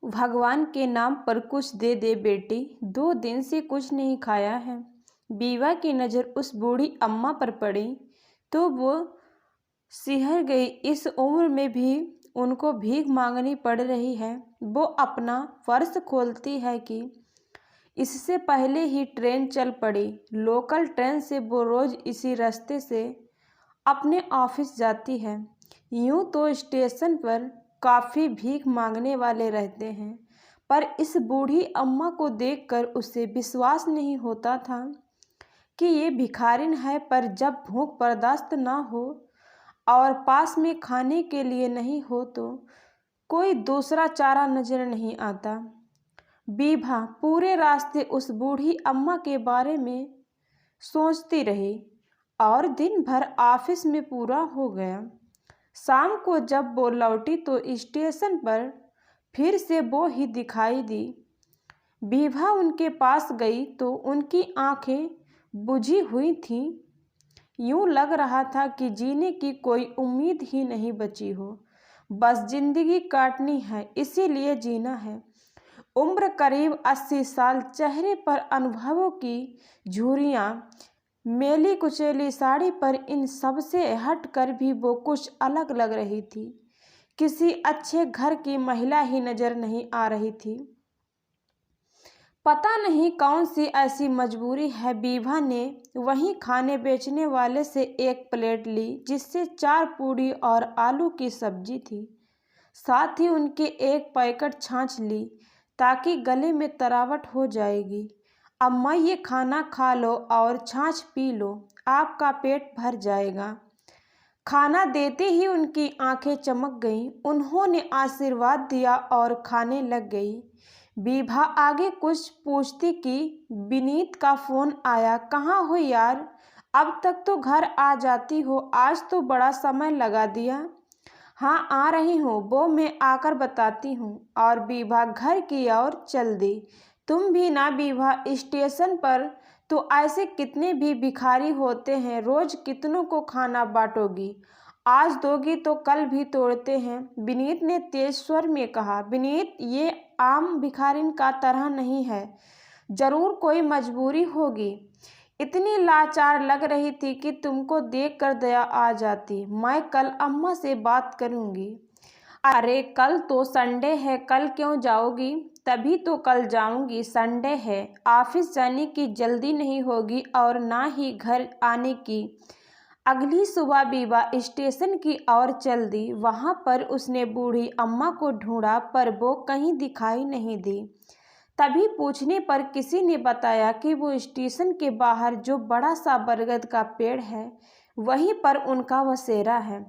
भगवान के नाम पर कुछ दे दे बेटी, 2 दिन से कुछ नहीं खाया है। बीवा की नज़र उस बूढ़ी अम्मा पर पड़ी तो वो सिहर गई। इस उम्र में भी उनको भीख मांगनी पड़ रही है। वो अपना पर्स खोलती है कि इससे पहले ही ट्रेन चल पड़ी। लोकल ट्रेन से वो रोज़ इसी रास्ते से अपने ऑफिस जाती है। यूं तो स्टेशन पर काफ़ी भीख मांगने वाले रहते हैं, पर इस बूढ़ी अम्मा को देखकर उसे विश्वास नहीं होता था कि ये भिखारिन है। पर जब भूख बर्दाश्त ना हो और पास में खाने के लिए नहीं हो तो कोई दूसरा चारा नजर नहीं आता। बीभा पूरे रास्ते उस बूढ़ी अम्मा के बारे में सोचती रही और दिन भर ऑफिस में पूरा हो गया। शाम को जब वो लौटी तो स्टेशन पर फिर से वो ही दिखाई दी। बीभा उनके पास गई तो उनकी आंखें बुझी हुई थीं। यूं लग रहा था कि जीने की कोई उम्मीद ही नहीं बची हो। बस जिंदगी काटनी है, इसीलिए जीना है। उम्र करीब 80 साल, चेहरे पर अनुभवों की झुर्रियाँ, मेली कुचेली साड़ी पर इन सब से हट कर भी वो कुछ अलग लग रही थी। किसी अच्छे घर की महिला ही नजर नहीं आ रही थी। पता नहीं कौन सी ऐसी मजबूरी है। बीभा ने वहीं खाने बेचने वाले से एक प्लेट ली जिससे 4 पूड़ी और आलू की सब्जी थी। साथ ही उनके एक पैकेट छाछ ली ताकि गले में तरावट हो जाएगी। अम्मा, ये खाना खा लो और छाछ पी लो, आपका पेट भर जाएगा। खाना देते ही उनकी आंखें चमक गईं। उन्होंने आशीर्वाद दिया और खाने लग गई। बीभा आगे कुछ पूछती कि विनीत का फ़ोन आया। कहाँ हो यार, अब तक तो घर आ जाती हो, आज तो बड़ा समय लगा दिया। हाँ आ रही हूँ, वो मैं आकर बताती हूँ। और बीभा घर की ओर चल दी। तुम भी ना बीभा, स्टेशन पर तो ऐसे कितने भी भिखारी होते हैं, रोज कितनों को खाना बांटोगी? आज दोगी तो कल भी तोड़ते हैं, विनीत ने तेज स्वर में कहा। विनीत ये आम भिखारिन का तरह नहीं है, जरूर कोई मजबूरी होगी। इतनी लाचार लग रही थी कि तुमको देखकर दया आ जाती। मैं कल अम्मा से बात करूंगी। अरे कल तो संडे है, कल क्यों जाओगी? तभी तो कल जाऊंगी, संडे है, ऑफिस जाने की जल्दी नहीं होगी और ना ही घर आने की। अगली सुबह बीबा स्टेशन की ओर चल दी। वहां पर उसने बूढ़ी अम्मा को ढूंढा पर वो कहीं दिखाई नहीं दी। तभी पूछने पर किसी ने बताया कि वो स्टेशन के बाहर जो बड़ा सा बरगद का पेड़ है वहीं पर उनका बसेरा है।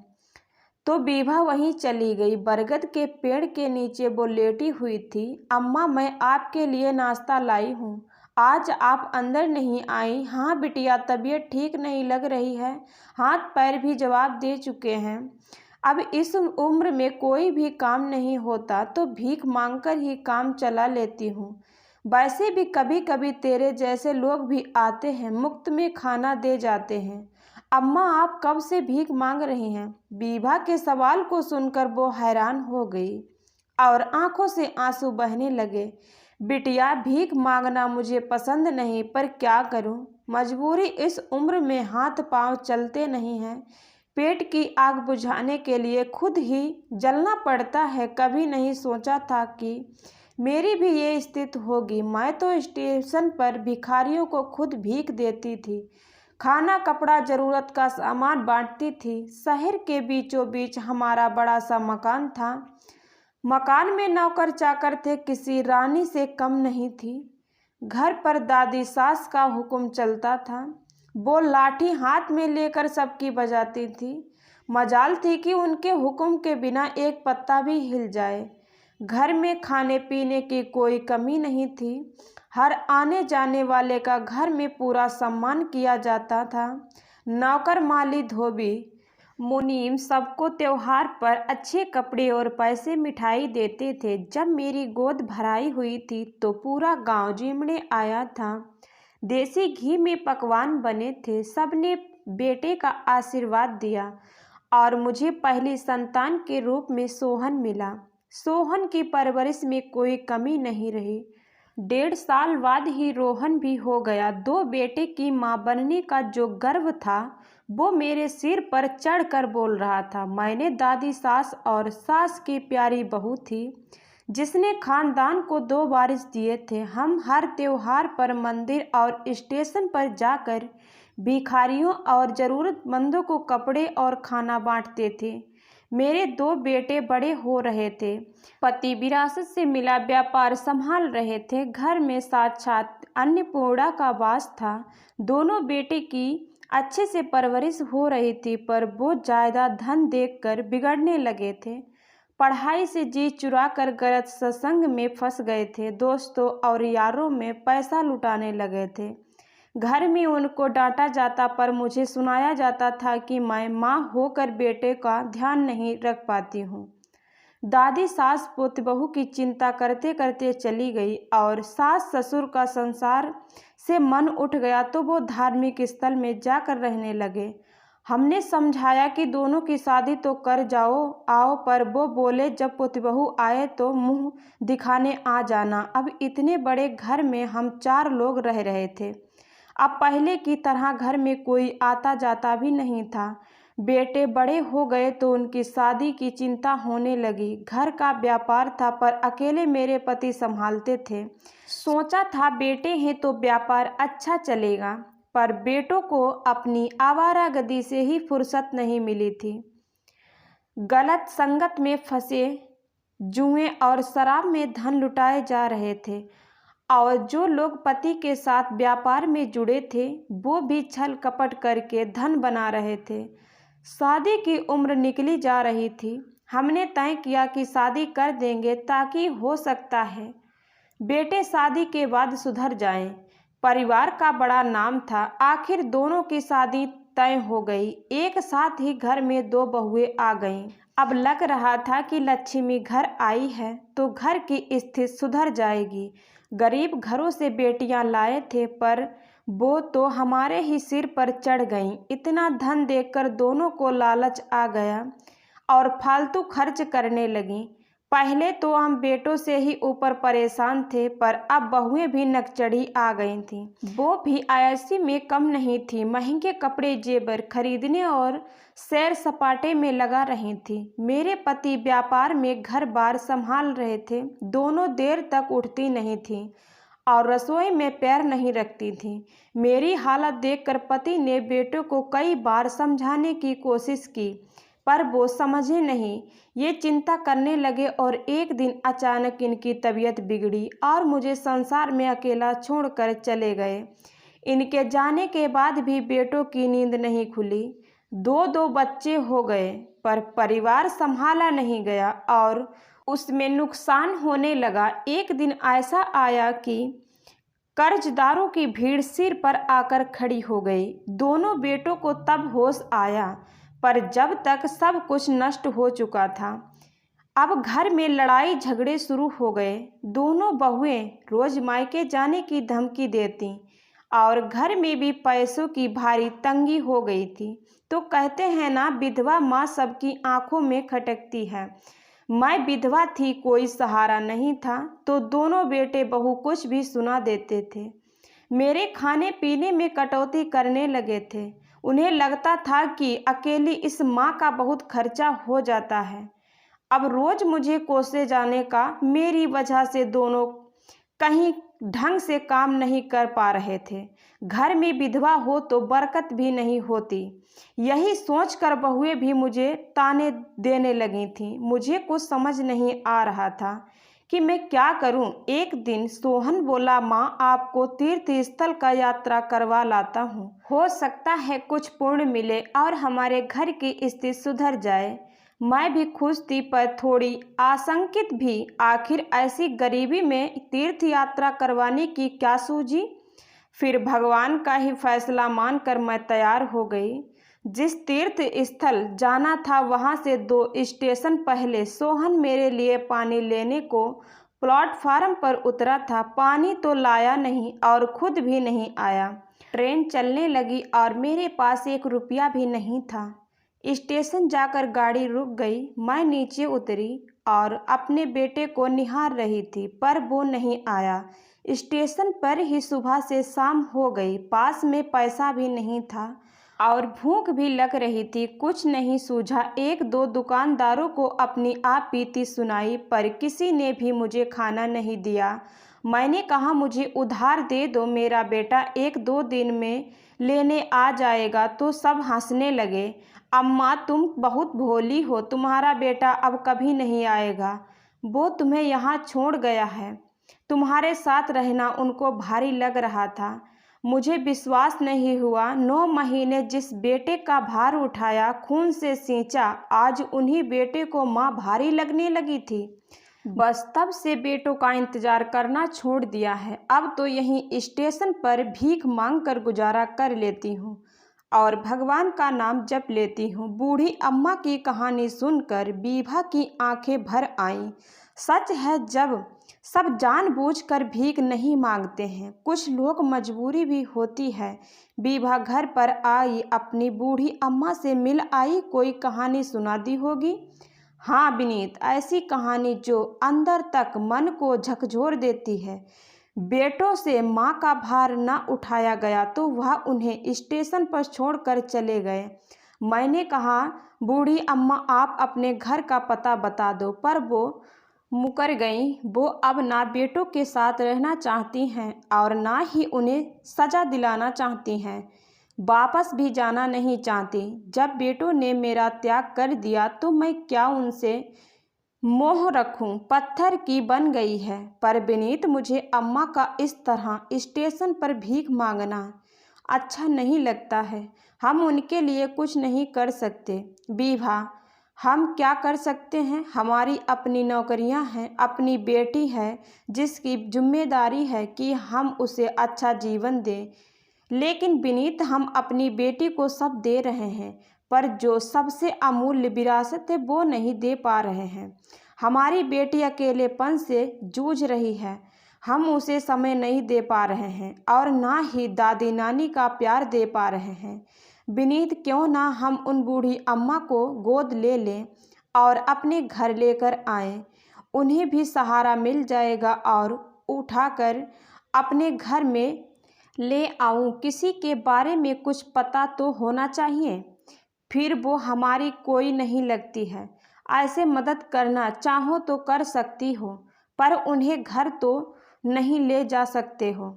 तो बीभा वहीं चली गई। बरगद के पेड़ के नीचे वो लेटी हुई थी। अम्मा, मैं आपके लिए नाश्ता लाई हूँ, आज आप अंदर नहीं आई? हाँ बिटिया, तबीयत ठीक नहीं लग रही है, हाथ पैर भी जवाब दे चुके हैं। अब इस उम्र में कोई भी काम नहीं होता तो भीख मांगकर ही काम चला लेती हूँ। वैसे भी कभी कभी तेरे जैसे लोग भी आते हैं, मुफ्त में खाना दे जाते हैं। अम्मा, आप कब से भीख मांग रही हैं? बीभा के सवाल को सुनकर वो हैरान हो गई और आंखों से आंसू बहने लगे। बिटिया, भीख मांगना मुझे पसंद नहीं, पर क्या करूं, मजबूरी। इस उम्र में हाथ पांव चलते नहीं हैं, पेट की आग बुझाने के लिए खुद ही जलना पड़ता है। कभी नहीं सोचा था कि मेरी भी ये स्थिति होगी। मैं तो स्टेशन पर भिखारियों को खुद भीख देती थी, खाना कपड़ा जरूरत का सामान बांटती थी। शहर के बीचों बीच हमारा बड़ा सा मकान था। मकान में नौकर चाकर थे, किसी रानी से कम नहीं थी। घर पर दादी सास का हुक्म चलता था। वो लाठी हाथ में लेकर सबकी बजाती थी। मजाल थी कि उनके हुक्म के बिना एक पत्ता भी हिल जाए। घर में खाने पीने की कोई कमी नहीं थी। हर आने जाने वाले का घर में पूरा सम्मान किया जाता था। नौकर, माली, धोबी, मुनीम सबको त्योहार पर अच्छे कपड़े और पैसे मिठाई देते थे। जब मेरी गोद भराई हुई थी तो पूरा गांव जिमड़े आया था। देसी घी में पकवान बने थे। सबने बेटे का आशीर्वाद दिया और मुझे पहली संतान के रूप में सोहन मिला। सोहन की परवरिश में कोई कमी नहीं रही। 1.5 साल बाद ही रोहन भी हो गया। 2 बेटे की मां बनने का जो गर्व था वो मेरे सिर पर चढ़कर बोल रहा था। मैंने दादी सास और सास की प्यारी बहू थी जिसने खानदान को 2 वारिस दिए थे। हम हर त्योहार पर मंदिर और स्टेशन पर जाकर भिखारियों और ज़रूरतमंदों को कपड़े और खाना बांटते थे। मेरे 2 बेटे बड़े हो रहे थे। पति विरासत से मिला व्यापार संभाल रहे थे। घर में साक्षात अन्नपूर्णा का वास था। दोनों बेटे की अच्छे से परवरिश हो रही थी, पर वो ज़्यादा धन देखकर बिगड़ने लगे थे। पढ़ाई से जी चुराकर गलत सत्संग में फंस गए थे। दोस्तों और यारों में पैसा लुटाने लगे थे। घर में उनको डांटा जाता, पर मुझे सुनाया जाता था कि मैं माँ होकर बेटे का ध्यान नहीं रख पाती हूँ। दादी सास पुत्र बहू की चिंता करते करते चली गई और सास ससुर का संसार से मन उठ गया तो वो धार्मिक स्थल में जाकर रहने लगे। हमने समझाया कि दोनों की शादी तो कर आओ, पर वो बोले जब पुत्र बहू आए तो मुंह दिखाने आ जाना। अब इतने बड़े घर में हम 4 लोग रह रहे थे। अब पहले की तरह घर में कोई आता जाता भी नहीं था। बेटे बड़े हो गए तो उनकी शादी की चिंता होने लगी। घर का व्यापार था, पर अकेले मेरे पति संभालते थे। सोचा था बेटे हैं तो व्यापार अच्छा चलेगा, पर बेटों को अपनी आवारागर्दी से ही फुर्सत नहीं मिली थी। गलत संगत में फंसे, जुए और शराब में धन लुटाए जा रहे थे और जो लोग पति के साथ व्यापार में जुड़े थे वो भी छल कपट करके धन बना रहे थे। शादी की उम्र निकली जा रही थी। हमने तय किया कि शादी कर देंगे, ताकि हो सकता है बेटे शादी के बाद सुधर जाएं। परिवार का बड़ा नाम था। आखिर दोनों की शादी तय हो गई। एक साथ ही घर में 2 बहुएं आ गईं। अब लग रहा था कि लक्ष्मी घर आई है तो घर की स्थिति सुधर जाएगी। गरीब घरों से बेटियां लाए थे, पर वो तो हमारे ही सिर पर चढ़ गईं। इतना धन देखकर दोनों को लालच आ गया और फालतू खर्च करने लगीं। पहले तो हम बेटों से ही ऊपर परेशान थे, पर अब बहुएं भी नकचढ़ी आ गई थीं। वो भी अयासी में कम नहीं थी। महंगे कपड़े जेवर खरीदने और सैर सपाटे में लगा रही थी। मेरे पति व्यापार में घर बार संभाल रहे थे। दोनों देर तक उठती नहीं थीं और रसोई में पैर नहीं रखती थीं। मेरी हालत देखकर पति ने बेटों को कई बार समझाने की कोशिश की, पर वो समझे नहीं। ये चिंता करने लगे और एक दिन अचानक इनकी तबीयत बिगड़ी और मुझे संसार में अकेला छोड़कर चले गए। इनके जाने के बाद भी बेटों की नींद नहीं खुली। 2 बच्चे हो गए, पर परिवार संभाला नहीं गया और उसमें नुकसान होने लगा। एक दिन ऐसा आया कि कर्जदारों की भीड़ सिर पर आकर खड़ी हो गई। दोनों बेटों को तब होश आया, पर जब तक सब कुछ नष्ट हो चुका था। अब घर में लड़ाई झगड़े शुरू हो गए। दोनों बहुएं रोज मायके जाने की धमकी देती और घर में भी पैसों की भारी तंगी हो गई थी। तो कहते हैं ना, विधवा माँ सबकी आंखों में खटकती है। मैं विधवा थी, कोई सहारा नहीं था, तो दोनों बेटे बहू कुछ भी सुना देते थे। मेरे खाने पीने में कटौती करने लगे थे। उन्हें लगता था कि अकेली इस माँ का बहुत खर्चा हो जाता है। अब रोज मुझे कोसे जाने का। मेरी वजह से दोनों कहीं ढंग से काम नहीं कर पा रहे थे। घर में विधवा हो तो बरकत भी नहीं होती। यही सोचकर बहुएं भी मुझे ताने देने लगी थीं। मुझे कुछ समझ नहीं आ रहा था कि मैं क्या करूं। एक दिन सोहन बोला, माँ आपको तीर्थ स्थल का यात्रा करवा लाता हूँ। हो सकता है कुछ पुण्य मिले और हमारे घर की स्थिति सुधर जाए। मैं भी खुश थी, पर थोड़ी आशंकित भी। आखिर ऐसी गरीबी में तीर्थ यात्रा करवाने की क्या सूझी। फिर भगवान का ही फैसला मानकर मैं तैयार हो गई। जिस तीर्थ स्थल जाना था वहां से 2 स्टेशन पहले सोहन मेरे लिए पानी लेने को प्लेटफार्म पर उतरा था। पानी तो लाया नहीं और खुद भी नहीं आया। ट्रेन चलने लगी और मेरे पास 1 रुपया भी नहीं था। स्टेशन जाकर गाड़ी रुक गई। मैं नीचे उतरी और अपने बेटे को निहार रही थी, पर वो नहीं आया। स्टेशन पर ही सुबह से शाम हो गई, पास में पैसा भी नहीं था और भूख भी लग रही थी। कुछ नहीं सूझा। एक दो दुकानदारों को अपनी आप बीती सुनाई, पर किसी ने भी मुझे खाना नहीं दिया। मैंने कहा, मुझे उधार दे दो, मेरा बेटा एक दो दिन में लेने आ जाएगा। तो सब हंसने लगे। अम्मा, तुम बहुत भोली हो, तुम्हारा बेटा अब कभी नहीं आएगा। वो तुम्हें यहाँ छोड़ गया है। तुम्हारे साथ रहना उनको भारी लग रहा था। मुझे विश्वास नहीं हुआ। 9 महीने जिस बेटे का भार उठाया, खून से सींचा, आज उन्हीं बेटे को माँ भारी लगने लगी थी। बस तब से बेटों का इंतजार करना छोड़ दिया है। अब तो यहीं स्टेशन पर भीख मांग कर गुजारा कर लेती हूँ और भगवान का नाम जप लेती हूँ। बूढ़ी अम्मा की कहानी सुनकर बीभा की आंखें भर आईं। सच है, जब सब जानबूझकर भीख नहीं मांगते हैं, कुछ लोग मजबूरी भी होती है। बीभा घर पर आई, अपनी बूढ़ी अम्मा से मिल आई। कोई कहानी सुना दी होगी। हाँ विनीत, ऐसी कहानी जो अंदर तक मन को झकझोर देती है। बेटों से माँ का भार न उठाया गया तो वह उन्हें स्टेशन पर छोड़कर चले गए। मैंने कहा, बूढ़ी अम्मा आप अपने घर का पता बता दो, पर वो मुकर गईं। वो अब ना बेटों के साथ रहना चाहती हैं और ना ही उन्हें सजा दिलाना चाहती हैं। वापस भी जाना नहीं चाहती। जब बेटों ने मेरा त्याग कर दिया तो मैं क्या उनसे मोह रखूं, पत्थर की बन गई है। पर विनीत, मुझे अम्मा का इस तरह स्टेशन पर भीख मांगना अच्छा नहीं लगता है। हम उनके लिए कुछ नहीं कर सकते। बीभा, हम क्या कर सकते हैं? हमारी अपनी नौकरियां हैं, अपनी बेटी है जिसकी जिम्मेदारी है कि हम उसे अच्छा जीवन दें। लेकिन विनीत, हम अपनी बेटी को सब दे रहे हैं, पर जो सबसे अमूल्य विरासत है वो नहीं दे पा रहे हैं। हमारी बेटी अकेलेपन से जूझ रही है। हम उसे समय नहीं दे पा रहे हैं और ना ही दादी नानी का प्यार दे पा रहे हैं। विनीत, क्यों ना हम उन बूढ़ी अम्मा को गोद ले लें और अपने घर लेकर आएं। उन्हें भी सहारा मिल जाएगा और उठाकर अपने घर में ले आऊं। किसी के बारे में कुछ पता तो होना चाहिए। फिर वो हमारी कोई नहीं लगती है। ऐसे मदद करना चाहो तो कर सकती हो, पर उन्हें घर तो नहीं ले जा सकते हो।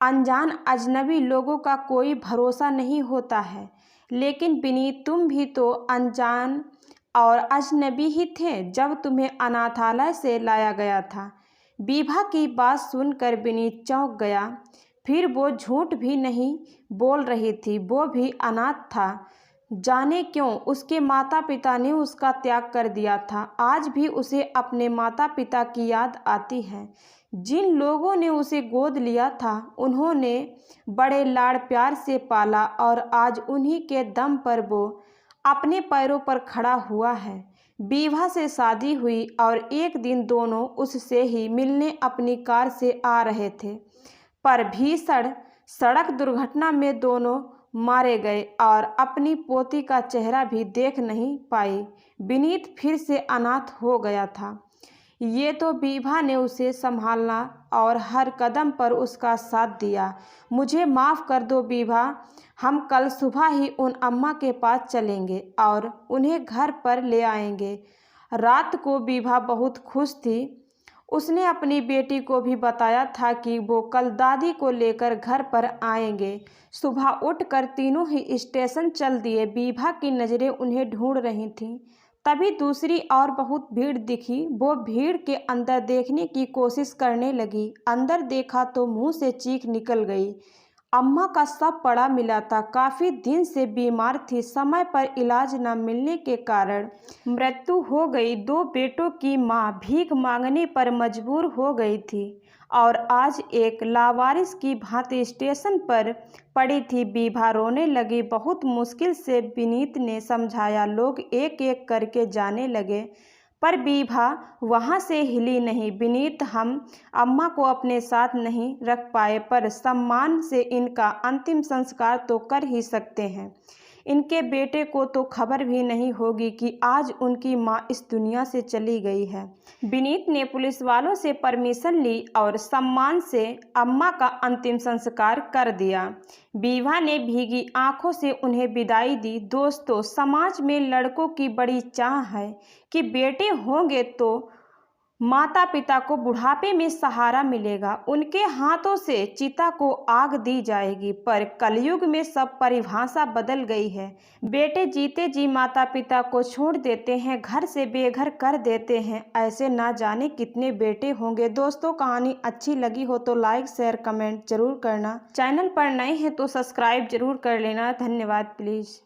अनजान अजनबी लोगों का कोई भरोसा नहीं होता है। लेकिन विनीत, तुम भी तो अनजान और अजनबी ही थे जब तुम्हें अनाथालय से लाया गया था। बीभा की बात सुनकर विनीत चौंक गया। फिर वो झूठ भी नहीं बोल रही थी, वो भी अनाथ था। जाने क्यों उसके माता पिता ने उसका त्याग कर दिया था। आज भी उसे अपने माता पिता की याद आती है। जिन लोगों ने उसे गोद लिया था, उन्होंने बड़े लाड़ प्यार से पाला और आज उन्हीं के दम पर वो अपने पैरों पर खड़ा हुआ है। बीभा से शादी हुई और एक दिन दोनों उससे ही मिलने अपनी कार से आ रहे थे, पर भीषण सड़क दुर्घटना में दोनों मारे गए और अपनी पोती का चेहरा भी देख नहीं पाई। विनीत फिर से अनाथ हो गया था। ये तो बीभा ने उसे संभालना और हर कदम पर उसका साथ दिया। मुझे माफ़ कर दो बीभा, हम कल सुबह ही उन अम्मा के पास चलेंगे और उन्हें घर पर ले आएंगे। रात को बीभा बहुत खुश थी। उसने अपनी बेटी को भी बताया था कि वो कल दादी को लेकर घर पर आएंगे। सुबह उठकर तीनों ही स्टेशन चल दिए। बीभा की नज़रें उन्हें ढूंढ रही थीं। तभी दूसरी और बहुत भीड़ दिखी। वो भीड़ के अंदर देखने की कोशिश करने लगी। अंदर देखा तो मुंह से चीख निकल गई। अम्मा का शव पड़ा मिला था। काफ़ी दिन से बीमार थी। समय पर इलाज न मिलने के कारण मृत्यु हो गई। 2 बेटों की माँ भीख मांगने पर मजबूर हो गई थी और आज एक लावारिस की भांति स्टेशन पर पड़ी थी। बीभा रोने लगी। बहुत मुश्किल से विनीत ने समझाया। लोग एक एक करके जाने लगे, पर बीभा वहाँ से हिली नहीं। विनीत, हम अम्मा को अपने साथ नहीं रख पाए, पर सम्मान से इनका अंतिम संस्कार तो कर ही सकते हैं। इनके बेटे को तो खबर भी नहीं होगी कि आज उनकी माँ इस दुनिया से चली गई है। विनीत ने पुलिस वालों से परमिशन ली और सम्मान से अम्मा का अंतिम संस्कार कर दिया। विभा ने भीगी आंखों से उन्हें विदाई दी। दोस्तों, समाज में लड़कों की बड़ी चाह है कि बेटे होंगे तो माता पिता को बुढ़ापे में सहारा मिलेगा, उनके हाथों से चिता को आग दी जाएगी। पर कलयुग में सब परिभाषा बदल गई है। बेटे जीते जी माता पिता को छोड़ देते हैं, घर से बेघर कर देते हैं। ऐसे ना जाने कितने बेटे होंगे। दोस्तों, कहानी अच्छी लगी हो तो लाइक शेयर कमेंट जरूर करना। चैनल पर नए हैं तो सब्सक्राइब जरूर कर लेना। धन्यवाद। प्लीज़।